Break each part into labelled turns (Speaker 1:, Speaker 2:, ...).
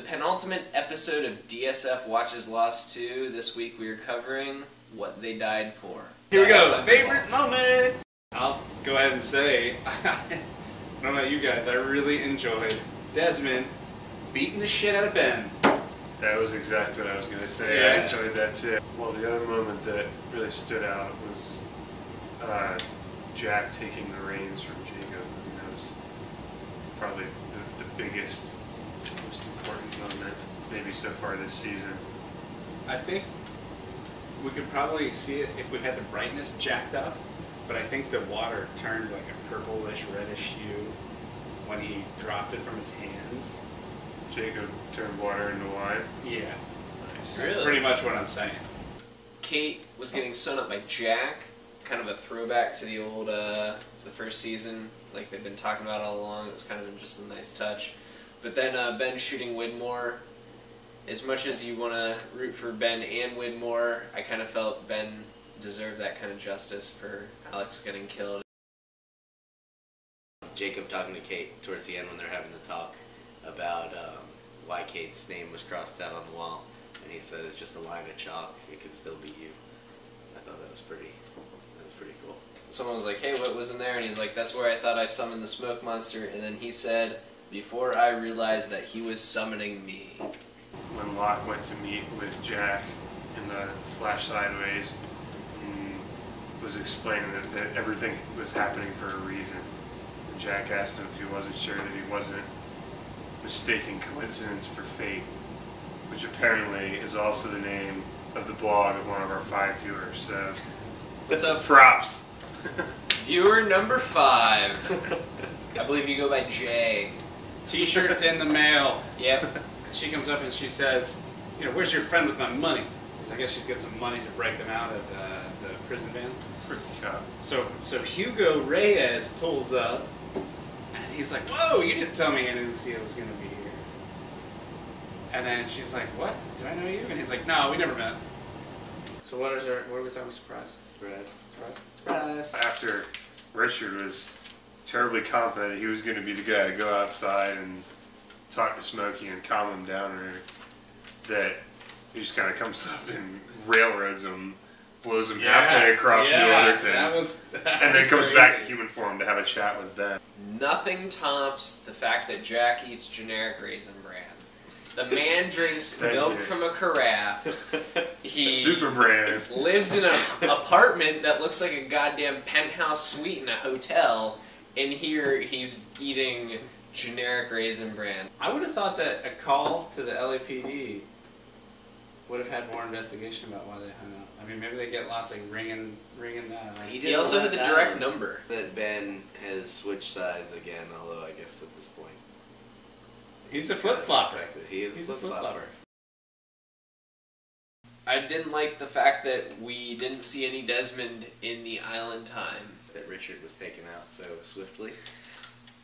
Speaker 1: penultimate episode of DSF Watches Lost 2. This week we are covering What They Died For.
Speaker 2: Here we go, favorite moment! I'll go ahead and say, I don't know about you guys, I really enjoyed Desmond beating the shit out of Ben.
Speaker 3: That was exactly what I was going to say. Yeah. I enjoyed that too. Well, the other moment that really stood out was Jack taking the reins from Jacob. I mean, that was probably the biggest, most important moment, maybe so far this season.
Speaker 2: I think we could probably see it if we had the brightness jacked up, but I think the water turned like a purplish, reddish hue when he dropped it from his hands.
Speaker 3: Jacob turned water into wine?
Speaker 2: Yeah.
Speaker 3: Nice.
Speaker 2: That's pretty much what I'm saying.
Speaker 1: Kate was getting sewn up by Jack, kind of a throwback to the old, the first season, like they've been talking about all along. It was kind of just a nice touch. But then Ben shooting Widmore, as much as you want to root for Ben and Widmore, I kind of felt Ben deserved that kind of justice for Alex getting killed.
Speaker 4: Jacob talking to Kate towards the end when they're having the talk about why Kate's name was crossed out on the wall, and he said it's just a line of chalk, it could still be you. I thought that was pretty cool.
Speaker 1: Someone was like, hey, what was in there? And he's like, that's where I thought I summoned the smoke monster. And then he said, before I realized that he was summoning me.
Speaker 3: When Locke went to meet with Jack in the Flash Sideways, he was explaining that everything was happening for a reason. And Jack asked him if he wasn't sure that he wasn't mistaking coincidence for fate, which apparently is also the name of the blog of one of our 5 viewers. So,
Speaker 1: what's up?
Speaker 3: Props.
Speaker 1: Viewer number 5. I believe you go by Jay.
Speaker 2: T-shirt's in the mail.
Speaker 1: Yep.
Speaker 2: She comes up and she says, you know, where's your friend with my money? Because I guess she's got some money to break them out of the prison van.
Speaker 3: Prison shop.
Speaker 2: So Hugo Reyes pulls up, and he's like, whoa, you didn't tell me Anuncia was going to be here. And then she's like, what? Do I know you? And he's like, no, we never met. So what are we talking? Surprise? Surprise.
Speaker 3: After Richard was terribly confident that he was going to be the guy to go outside and talk to Smokey and calm him down, or that he just kind of comes up and railroads him, blows him halfway across New Otterton, and then comes back in human form to have a chat with Ben.
Speaker 1: Nothing tops the fact that Jack eats generic Raisin Bran. The man drinks milk from a carafe. He
Speaker 3: Super brand.
Speaker 1: Lives in an apartment that looks like a goddamn penthouse suite in a hotel, and here he's eating generic Raisin Bran.
Speaker 2: I would have thought that a call to the LAPD would have had more investigation about why they hung up. I mean, maybe they get lots of ringing.
Speaker 1: He also had the direct number.
Speaker 4: That Ben has switched sides again, although I guess at this point
Speaker 2: he's a flip-flopper.
Speaker 4: He is a flip-flopper.
Speaker 1: I didn't like the fact that we didn't see any Desmond in the island time.
Speaker 4: That Richard was taken out so swiftly.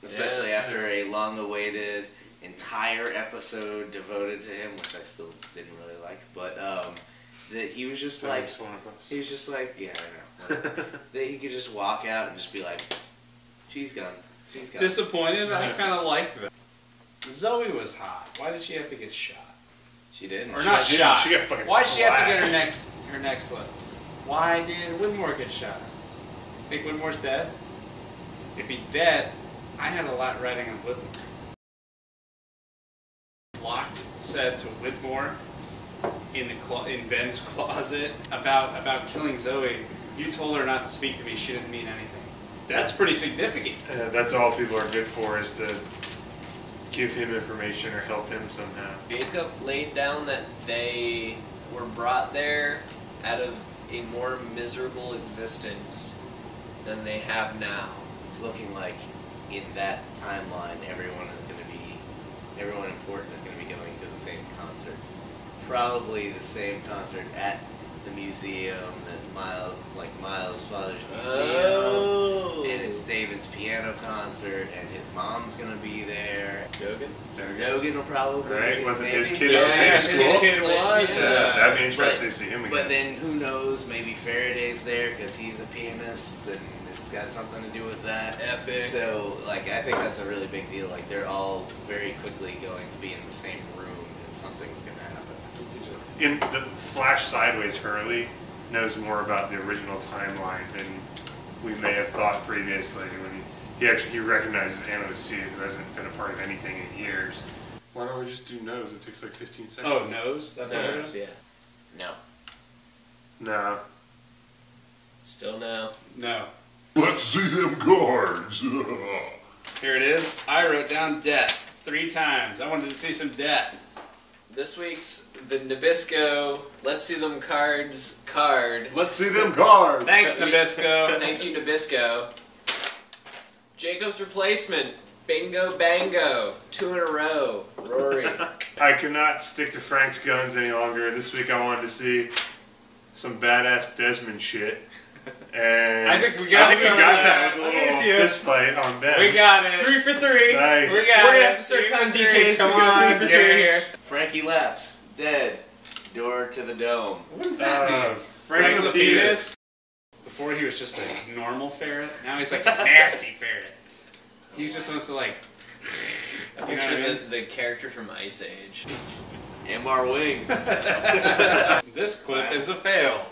Speaker 4: Especially after a long-awaited entire episode devoted to him, which I still didn't really like. But that he was just like, yeah, I know. That he could just walk out and just be like, she's gone. She's gone.
Speaker 2: Disappointed? I kind of like that. Zoe was hot. Why did she have to get shot?
Speaker 4: She didn't.
Speaker 2: Or not shot.
Speaker 3: She got fucking
Speaker 2: Why did she have to get
Speaker 3: slashed.
Speaker 2: her next look? Why did Widmore get shot? Think Widmore's dead? If he's dead, I had a lot riding on Widmore. Locke said to Widmore in Ben's closet about killing Zoe, you told her not to speak to me, she didn't mean anything. That's pretty significant.
Speaker 3: That's all people are good for, is to give him information or help him somehow.
Speaker 1: Jacob laid down that they were brought there out of a more miserable existence than they have now.
Speaker 4: It's looking like in that timeline, everyone important is going to be going to the same concert. Probably the same concert at the museum that Miles' father's museum.
Speaker 1: Oh.
Speaker 4: And it's David's piano concert, and his mom's going to be there. Dogan will probably
Speaker 3: Right? Wasn't his
Speaker 4: maybe.
Speaker 3: kid in the same
Speaker 2: his
Speaker 3: school?
Speaker 2: kid was.
Speaker 3: That'd be interesting to see him again.
Speaker 4: But then who knows, maybe Faraday's there because he's a pianist and it's got something to do with that.
Speaker 1: Epic.
Speaker 4: So, like, I think that's a really big deal. Like, they're all very quickly going to be in the same room
Speaker 3: in the Flash Sideways, Hurley knows more about the original timeline than we may have thought previously. When he recognizes Anna Lucia, who hasn't been a part of anything in years. Why don't we just do nose? It takes like 15 seconds.
Speaker 2: Oh, nose? That's what it is?
Speaker 1: Yeah.
Speaker 4: No.
Speaker 3: No.
Speaker 1: Still no.
Speaker 2: No.
Speaker 5: Let's see them cards.
Speaker 2: Here it is. I wrote down death 3 times. I wanted to see some death.
Speaker 1: This week's the Nabisco Let's See Them Cards card.
Speaker 3: Let's see them cards.
Speaker 2: Thanks, Nabisco.
Speaker 1: Thank you, Nabisco. Jacob's replacement. Bingo Bango. 2 in a row. Rory.
Speaker 3: I cannot stick to Frank's guns any longer. This week I wanted to see some badass Desmond shit. And
Speaker 2: I think we got
Speaker 3: that with a
Speaker 2: I think it's
Speaker 3: little
Speaker 2: you.
Speaker 3: fist fight on Ben.
Speaker 2: We got it.
Speaker 6: 3 for 3.
Speaker 3: Nice.
Speaker 2: We got
Speaker 6: We're gonna
Speaker 2: it.
Speaker 6: have to start counting
Speaker 2: 3 for 3.
Speaker 6: DKs to
Speaker 2: Come
Speaker 6: go
Speaker 2: on,
Speaker 6: 3 for 3
Speaker 2: Gage.
Speaker 6: here.
Speaker 4: Frankie Laps, dead. Door to the dome.
Speaker 2: What does that mean?
Speaker 3: Frank the Penis.
Speaker 2: Before he was just a normal ferret. Now he's like a nasty ferret. He just wants to like.
Speaker 1: I
Speaker 2: You know
Speaker 1: picture
Speaker 2: what I mean?
Speaker 1: the character from Ice Age.
Speaker 4: MR Wings.
Speaker 2: This clip is a fail.